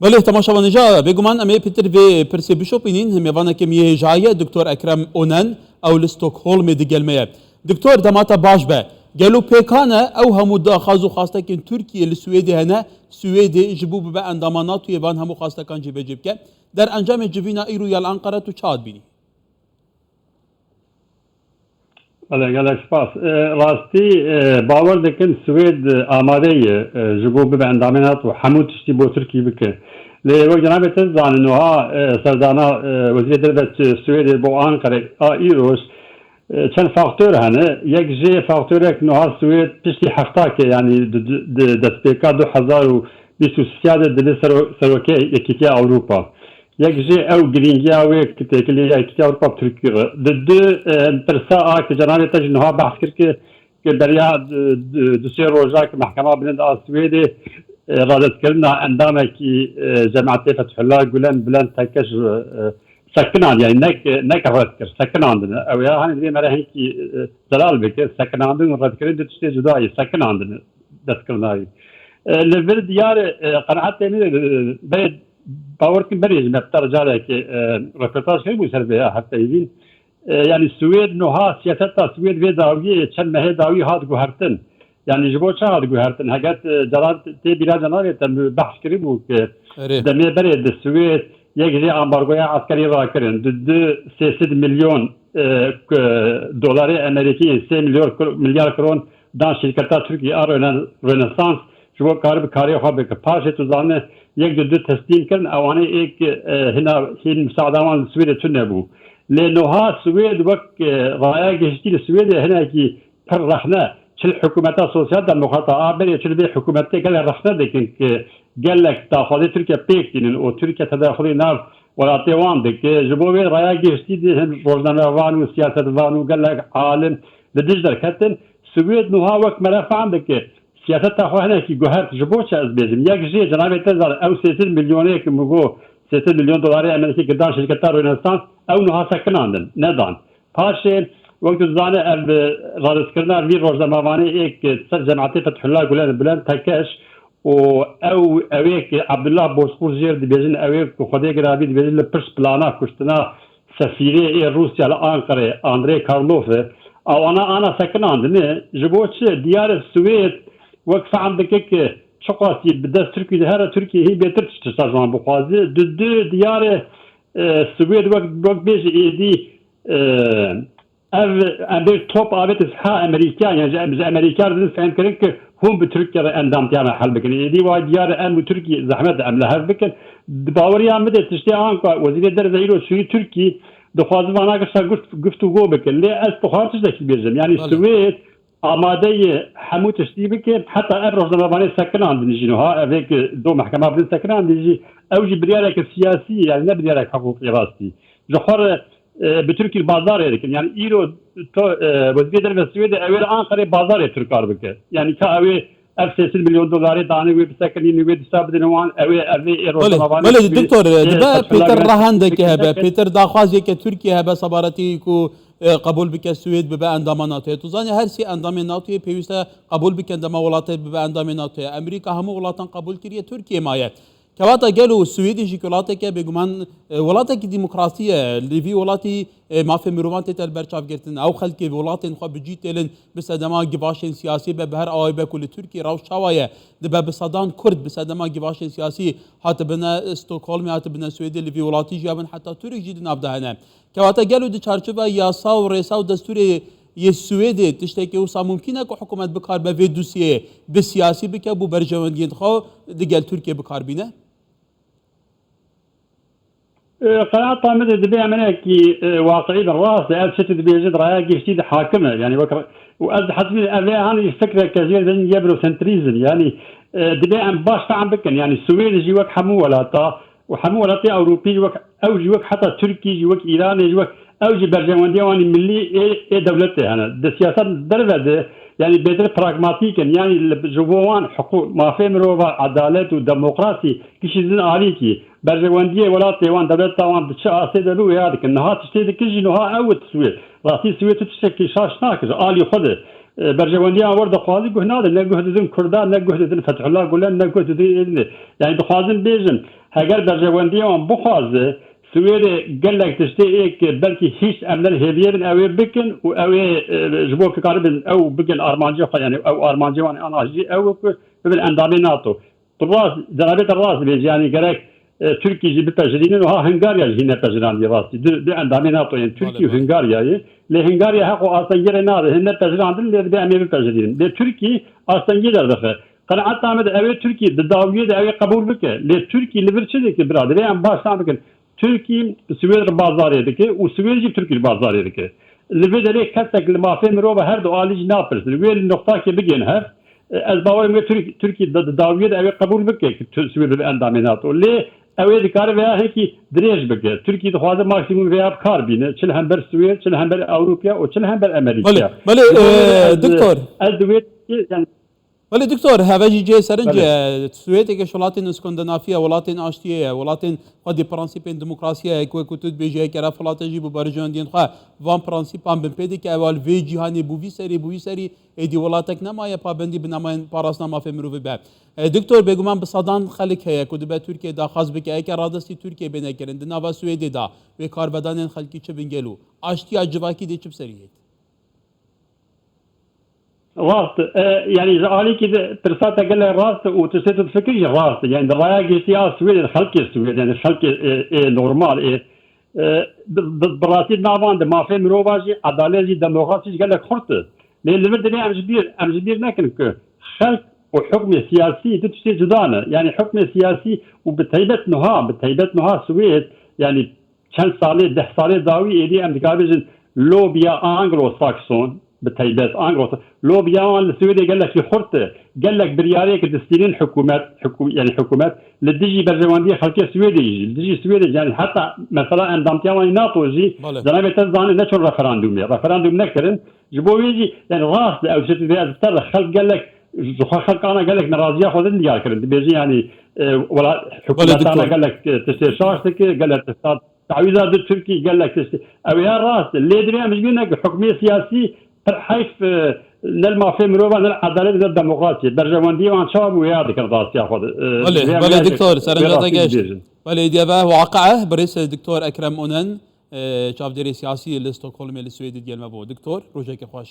بله تماشاوان جا بگومان امی پیتر و پرسی بشوپینین همیوانه که میه جایه دکتر اکرم اونن او لستوکهولم دیگلمه دکتر دماتا باش به گلو پیکانه او همو دا خازو خواسته که ترکیه لسویدی هنه سویدی جبوب به اندامانات توی وان همو خواسته کان جیبه جیب که در انجام جوینا ایرو یال انقره تو چاد بینی بله گلک سپاس راستی باور دکن سوید آماده جبوب به اندامانات و همو تشتی بو ترکیه بکن لو جناب تزانوها سردانا وزیر دربت سوید بو انقره ایروش چند فاکتور هنه یک جه فاکتورک نوها سوید پشتی هفته که یعنی دستپیکا 2023 دل سروکه یکیتی اروپا یک جه او گرینگی اوی که تکلی یکیتی اروپا ترکیه دو پرسا که جناب تج نوها بحث کرد که دریا دوسیه روزا که محکمه بلند سوید رادت کردن اندامه که جماعت فتح الله گلن بلند تکش سكنان يعني نك رد كر سكنان او يا هاني دي مرة هيك زلال بك سكنان دون رد كر دي تشتي جداي سكنان دسكرناي لفر ديار قناعات تاني بيد باوركن بريز مبتر جارك ريبورتاج خير بو سربيا حتى يبين يعني السويد نوها سياسة السويد في داوية كان ما هي داوية هاد جوهرتن يعني جبو شهر جوهرتن حاجات جلال تي بلا جلال تم بحث كريبو دمي بريد السويد یک جه امبارگوی عسکری را کردن دو 300 میلیون دلار امریکی 3 میلیارد کرون دان شرکت ترکیه رنسانس جو کار به کاری خواب که پاش تو زانه یک دو تسلیم کردن اوانه یک هنا هین مساعدان سوید تونه بو لانها سوید وقت رایا گشتی سوید هنا کی پر رخنه چل حکومت سوسیال دموکرات آبری چل به حکومت گل رخنه دکن که قال لك تاخذ تركيا بيكتين وتركيا تداخلي نار ولا تيوان دك جبوي رايا جيستي روزنا وانو سياسه وانو قال لك عالم بدجدر كتن سويد نوها وقت مرافع عندك سياسه تاخذ هنا كي جوهر جبوش از بيزم ياك جي جناب تزار او 6 مليون هيك مغو 6 مليون دولار امريكي قدام شركه رينيسانس او نوها سكن عندن ندان باشين وقت زانه رادس كرنا في روزنا واني هيك جماعه فتح الله قولن بلان تكش او اويك عبد الله بوسخور زير دي بيزن اويك خدي غرابي دي بيزن لبرس بلانا كشتنا سفيري روسيا لانقره اندري كارلوف او انا سكن عندنا جبوتش ديار السويد وقف عندك شقاسي بدس تركيا هذا تركيا هي بيتر تستازمان بخوازي دو ديار السويد وقت بيجي دي اف توب ابيت ها امريكا يعني امريكا فهم كرك هم بتركيا اندام تاعنا حل بكن دي واجيار ام تركيا زحمت ام لها بكن باوري ام تشتي ان وزير الدرجه يرو سوي تركي دخواز وانا قفتو جو بكن ليه استخارتش ذاك بيزم يعني السويد آماده حمو تشتي بكن حتى الرز زماني سكن عندنا جنوها افيك دو محكمه بين سكن عندي اوجي بريالك السياسي يعني لا بريالك حقوقي راستي جوهر بتركي البازار يعني ايرو وزير الدرجه السويد اول انقره بازار تركار بك يعني كاوي 6 مليون دولار داني وي بسكنين وي حساب دنوان اوي ايرو بله دكتور دبا بيتر راهندك هبه بيتر داخواز يك تركيا هبه صبارتي كو قبول بك السويد ببا اندامانات توزاني هر سي اندامانات بيوستا قبول بك اندام ولات ببا اندامانات امريكا هم ولاتن قبول كريه تركيا مايه كواتا قالوا السويدي جيكولاتك بيجمان ولاتك ديمقراطية اللي في ولاتي ما في مروان تتل برشاف جرتن أو خلك ولاتي نخا بجيتلن بسدما جباشين سياسي ببهر آيبة كل تركي راو شواية دبا بصدان كرد بسدما جباشين سياسي حتى بنا ستوكهولم حتى بنا السويدي اللي في ولاتي جابن حتى ترك جدنا أبدا هنا كواتا قالوا دي چارچوبا ياسا ورئيسا ودستوري السويدي تشتكي وصا ممكنه كو حكومة بكار بفي دوسيه بالسياسي بك بو برجوانجين خو دقال تركيا بكار بينا قناة طامد دبي عملية واقعي بالراس ألشت دبي جد رأي جديد حاكمة يعني وكر وأز حسب أبي أنا الفكرة كثير بين يبرو سنتريزن يعني دبي عم باش عم بكن يعني السويد جيوك حمو ولا تا وحمو ولا تا أوروبي جيوك أو جيوك حتى تركي جيوك إيراني جيوك أو جي برجوان ديواني ملي إيه دولته أنا السياسات دربة يعني بدر براغماتيك يعني جوان حقوق ما في مروه عدالة وديمقراطي كشيء عاليكي برجواندية ولا تيوان دولت تاوان بتشاء سيدلو هذيك النهار تشتري كل نهار أو تسويت راسي سويت تشتكي شاش ناكز آلي خده برجواندية ورد قاضي قهنا نجهد ذن كردان نجهد ذن فتح الله قلنا نجهد ذن يعني بخازن بيجن هەگەر بەرژەوەندیەوان بخوازێ سوێرێ gelek tiştê belkî hiç em hêviyên ew ê bikin û ew ê ji bo kikaribin ew bikin armancê xwe yani ew armancê wan an jî ew bibin endamê NATO. Rast cenabêta rast bêje yani gerek Türkiye jî bipejirînin û ha Hungarya jî nepejirandî rastî di endamê NATO yani Türkiye û Hungaryayê lê Hungarya heqo astengîrê nade hin nepejirandin lê dibe em ê bipejirînin. Lê Türkiye astengî derdixwe. Qenaet name de ew ê Türkiye di dawiyê de ew ê qebûl bike. Lê Türkiye li vir çi dike biradî em baştan bikin. Türkiye Swêd bazarê dike û Swêd jî Türkiye bazarê dike. Li vê derê kesek li mafê mirov her du alî jî napirsin. Wê li noqtakê bigên hev ez bawerim wê Türkiye di dawiyê de ew ê qebûl bike ki Swêd bi endamê NATO. Lê ew ê dikare veya hekî dirêj bike. Türkiye dixwaze maksimum veya kar bîne. Çil hember Swêd, çil hember Ewropya û çil hember Amerîkya. دکتۆر Ez divê yani ولی دکتۆر هەڤەژی جێ سەرنجە سوێتێکە وڵاتین ئسکۆندنافیە وڵاتین ئاشتیەیە وڵاتین خودی پرەنسیپên دموکراسیە وەکو توت بێژەیەکەرە فڵاتەژی بۆ بەرژەوەندیên خوا van پرەنسیپان bin pêdike eval vê cîhanê bûvî serî êdî welatek nemaye pabendî bi nemayên parastina mafê mirovê be. Diktor bêguman bi sedan xelek heye ku dibe Tirkiye daxwaz bike eke radestî Tirkiye bê nekirin di nava Swêdê da wê karvedanên xelkî çi bin gel û aştiya civakî dê çi bi serî hêt. rast yani alîkî de pirsata gelek rast û tu sê tu fikirî rast yani di raya gihtiya Swêdê xelkê Swêd yani xelkê normal bi rastî navan di mafê mirova jî edalet jî demokrasî jî gelek xurt lê li vir derê em ji bîr nekin ku xelk û hukmê siyasî du tiştê cuda ne yani hukmê siyasî û bi taybet niha Swêd yani çend salê deh salê dawî êdî em dikarbêjin lobiya Anglo-Sakson bi taybet Anglo lobiyawan li Swêdê gelekî xurt gelek biryariyekî distîrîn yani hikûmet li dijî berjewendiyê xelkê Swêdê jî li dijî Swêdê yani heta mesela endamtiya wanî NATO jî cenabê te zanî neçûn referandum nekirin ji bo wê jî yani rast ew şetî vê ez ter xelk gelek ji xwe xelkana gelek neraziya xwe din diyar kirin dibêjî yani hikûmetana gelek tiştê şaş dike gelek tişta تعویض در ترکیه gelek tiştê ew ya rast lê dirê em ji bîr nekin hukmê siyasî حيث نلمع في مروبا العداله الديمقراطيه برجوندي وان شاب ويا ذيك الضاسيه خذ بله دكتور سرنجاتا جاش بله ديابه واقعه برئيس الدكتور اكرم اونن شاف ديري سياسي لستوكهولم السويدي ديال مابو دكتور روجك خوش